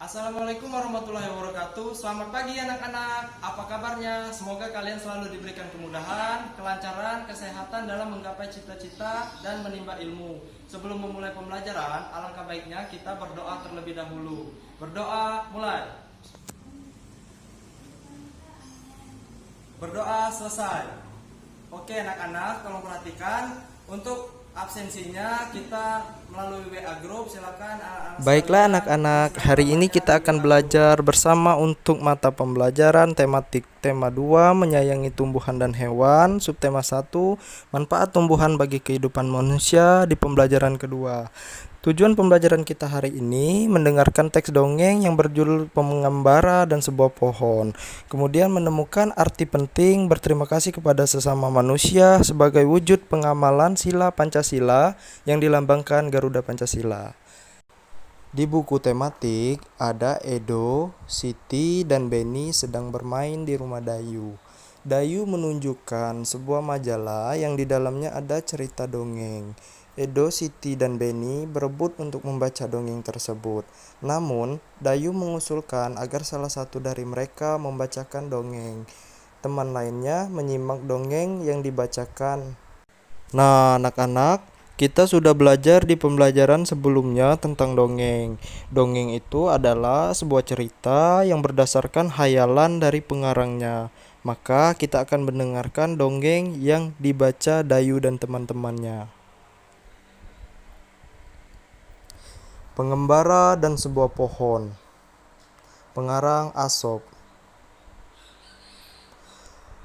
Assalamualaikum warahmatullahi wabarakatuh. Selamat pagi anak-anak. Apa kabarnya? Semoga kalian selalu diberikan kemudahan, kelancaran, kesehatan dalam menggapai cita-cita dan menimba ilmu. Sebelum memulai pembelajaran, alangkah baiknya kita berdoa terlebih dahulu. Berdoa, mulai. Berdoa selesai. Oke anak-anak, tolong perhatikan. Untuk absensinya kita melalui WA Group, silakan anak-anak. Baiklah anak-anak, hari ini kita akan belajar bersama untuk mata pembelajaran tematik tema 2 menyayangi tumbuhan dan hewan, subtema 1 manfaat tumbuhan bagi kehidupan manusia di pembelajaran kedua. Tujuan pembelajaran kita hari ini mendengarkan teks dongeng yang berjudul Pengembara dan Sebuah Pohon. Kemudian menemukan arti penting berterima kasih kepada sesama manusia sebagai wujud pengamalan sila Pancasila yang dilambangkan Garuda Pancasila. Di buku tematik ada Edo, Siti, dan Beni sedang bermain di rumah Dayu. Dayu menunjukkan sebuah majalah yang di dalamnya ada cerita dongeng. Edo, Siti, dan Beni berebut untuk membaca dongeng tersebut. Namun, Dayu mengusulkan agar salah satu dari mereka membacakan dongeng. Teman lainnya menyimak dongeng yang dibacakan. Nah, anak-anak, kita sudah belajar di pembelajaran sebelumnya tentang dongeng. Dongeng itu adalah sebuah cerita yang berdasarkan hayalan dari pengarangnya. Maka kita akan mendengarkan dongeng yang dibaca Dayu dan teman-temannya. Pengembara dan Sebuah Pohon. Pengarang Aesop.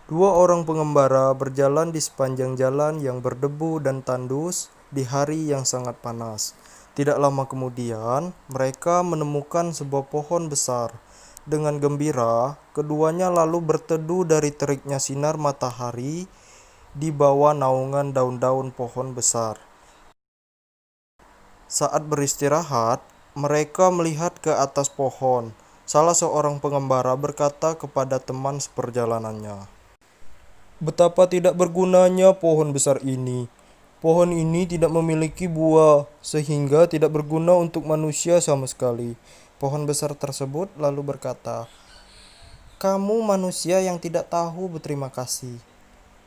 Dua orang pengembara berjalan di sepanjang jalan yang berdebu dan tandus di hari yang sangat panas. Tidak lama kemudian, mereka menemukan sebuah pohon besar. Dengan gembira, keduanya lalu berteduh dari teriknya sinar matahari di bawah naungan daun-daun pohon besar. Saat beristirahat, mereka melihat ke atas pohon. Salah seorang pengembara berkata kepada teman seperjalanannya, "Betapa tidak bergunanya pohon besar ini. Pohon ini tidak memiliki buah, sehingga tidak berguna untuk manusia sama sekali." Pohon besar tersebut lalu berkata, "Kamu manusia yang tidak tahu berterima kasih."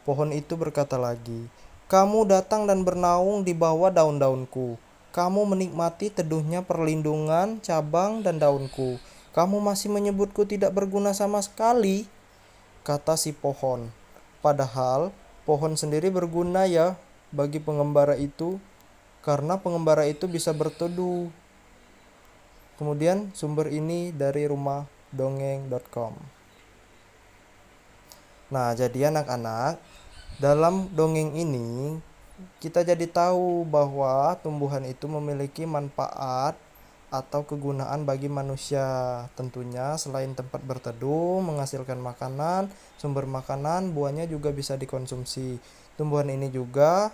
Pohon itu berkata lagi, "Kamu datang dan bernaung di bawah daun-daunku. Kamu menikmati teduhnya perlindungan cabang dan daunku. Kamu masih menyebutku tidak berguna sama sekali," kata si pohon. Padahal pohon sendiri berguna ya bagi pengembara itu, karena pengembara itu bisa berteduh. Kemudian sumber ini dari rumah-dongeng.com. Nah, jadi anak-anak, dalam dongeng ini kita jadi tahu bahwa tumbuhan itu memiliki manfaat atau kegunaan bagi manusia. Tentunya selain tempat berteduh, menghasilkan makanan, sumber makanan, buahnya juga bisa dikonsumsi. Tumbuhan ini juga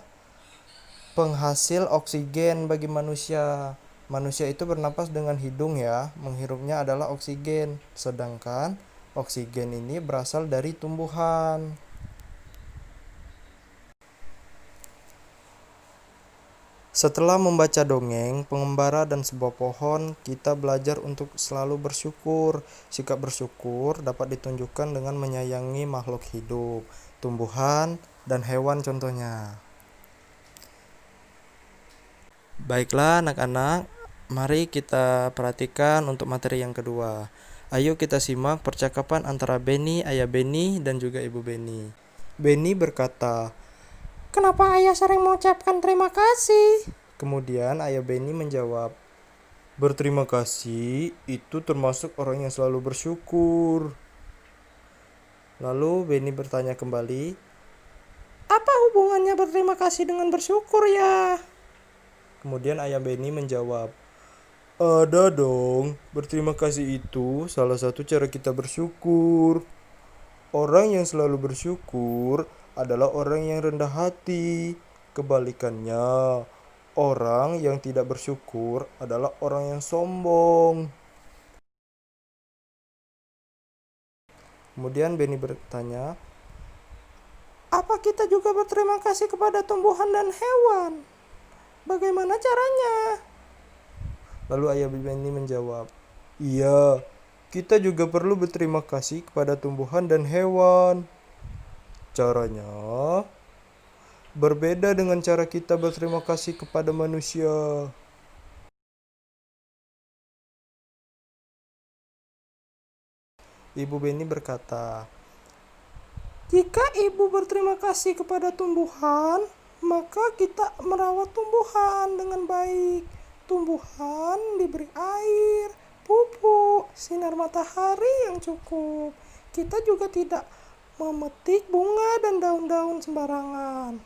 penghasil oksigen bagi manusia. Manusia itu bernapas dengan hidung ya, menghirupnya adalah oksigen, sedangkan oksigen ini berasal dari tumbuhan. Setelah membaca dongeng, Pengembara dan Sebuah Pohon, kita belajar untuk selalu bersyukur. Sikap bersyukur dapat ditunjukkan dengan menyayangi makhluk hidup, tumbuhan, dan hewan contohnya. Baiklah anak-anak, mari kita perhatikan untuk materi yang kedua. Ayo kita simak percakapan antara Beni, ayah Beni, dan juga ibu Beni. Beni berkata, "Kenapa ayah sering mengucapkan terima kasih?" Kemudian ayah Beni menjawab, "Berterima kasih itu termasuk orang yang selalu bersyukur." Lalu Beni bertanya kembali, "Apa hubungannya berterima kasih dengan bersyukur ya?" Kemudian ayah Beni menjawab, "Ada dong, berterima kasih itu salah satu cara kita bersyukur. Orang yang selalu bersyukur adalah orang yang rendah hati. Kebalikannya, orang yang tidak bersyukur adalah orang yang sombong." Kemudian Beni bertanya, "Apa kita juga berterima kasih kepada tumbuhan dan hewan? Bagaimana caranya?" Lalu ayah Beni menjawab, Iya, kita juga perlu berterima kasih kepada tumbuhan dan hewan. Caranya berbeda dengan cara kita berterima kasih kepada manusia. Ibu Beni berkata, "Jika ibu berterima kasih kepada tumbuhan, maka kita merawat tumbuhan dengan baik. Tumbuhan diberi air, pupuk, sinar matahari yang cukup. Kita juga tidak memetik bunga dan daun-daun sembarangan."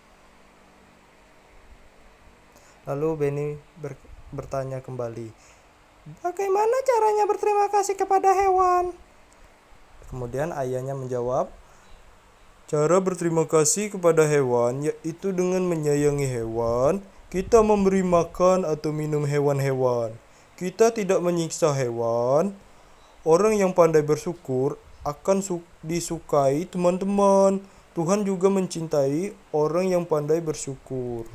Lalu Beni bertanya kembali, "Bagaimana caranya berterima kasih kepada hewan?" Kemudian ayahnya menjawab, "Cara berterima kasih kepada hewan yaitu dengan menyayangi hewan. Kita memberi makan atau minum hewan-hewan. Kita tidak menyiksa hewan. Orang yang pandai bersyukur akan disukai teman-teman. Tuhan juga mencintai orang yang pandai bersyukur."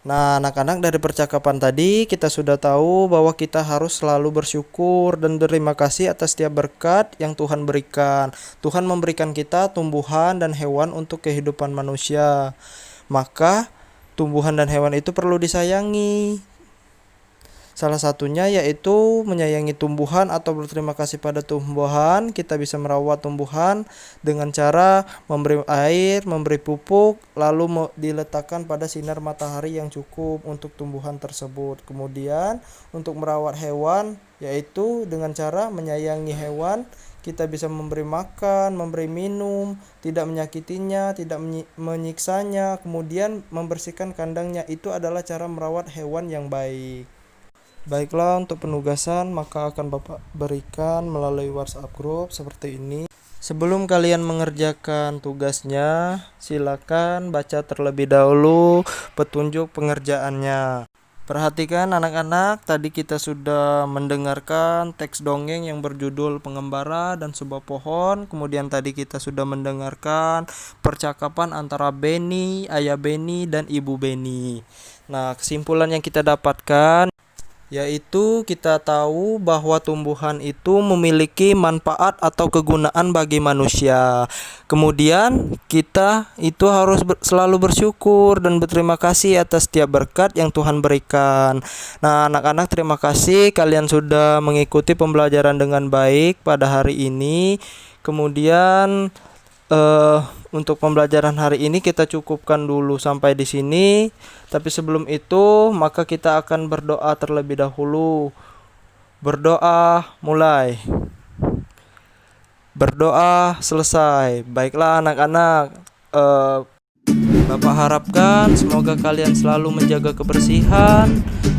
Nah, anak-anak, dari percakapan tadi kita sudah tahu bahwa kita harus selalu bersyukur dan berterima kasih atas setiap berkat yang Tuhan berikan. Tuhan memberikan kita tumbuhan dan hewan untuk kehidupan manusia. Maka tumbuhan dan hewan itu perlu disayangi. Salah satunya yaitu menyayangi tumbuhan atau berterima kasih pada tumbuhan. Kita bisa merawat tumbuhan dengan cara memberi air, memberi pupuk, lalu diletakkan pada sinar matahari yang cukup untuk tumbuhan tersebut. Kemudian untuk merawat hewan yaitu dengan cara menyayangi hewan. Kita bisa memberi makan, memberi minum, tidak menyakitinya, tidak menyiksanya, kemudian membersihkan kandangnya. Itu adalah cara merawat hewan yang baik. Baiklah, untuk penugasan maka akan Bapak berikan melalui WhatsApp group seperti ini. Sebelum kalian mengerjakan tugasnya, silakan baca terlebih dahulu petunjuk pengerjaannya. Perhatikan anak-anak, tadi kita sudah mendengarkan teks dongeng yang berjudul Pengembara dan Sebuah Pohon. Kemudian tadi kita sudah mendengarkan percakapan antara Beni, Ayah Beni, dan Ibu Beni. Nah, kesimpulan yang kita dapatkan yaitu kita tahu bahwa tumbuhan itu memiliki manfaat atau kegunaan bagi manusia. Kemudian kita itu harus selalu bersyukur dan berterima kasih atas setiap berkat yang Tuhan berikan. Nah, anak-anak, terima kasih kalian sudah mengikuti pembelajaran dengan baik pada hari ini. Kemudian untuk pembelajaran hari ini kita cukupkan dulu sampai di sini. Tapi sebelum itu, maka kita akan berdoa terlebih dahulu. Berdoa mulai. Berdoa selesai. Baiklah anak-anak, Bapak harapkan semoga kalian selalu menjaga kebersihan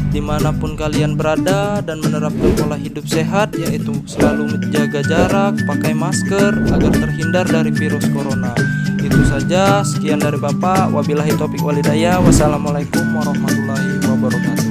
dimanapun kalian berada dan menerapkan pola hidup sehat, yaitu selalu menjaga jarak, pakai masker agar terhindar dari virus corona. Itu saja, sekian dari Bapak. Wabillahi taufiq walhidayah. Wassalamualaikum warahmatullahi wabarakatuh.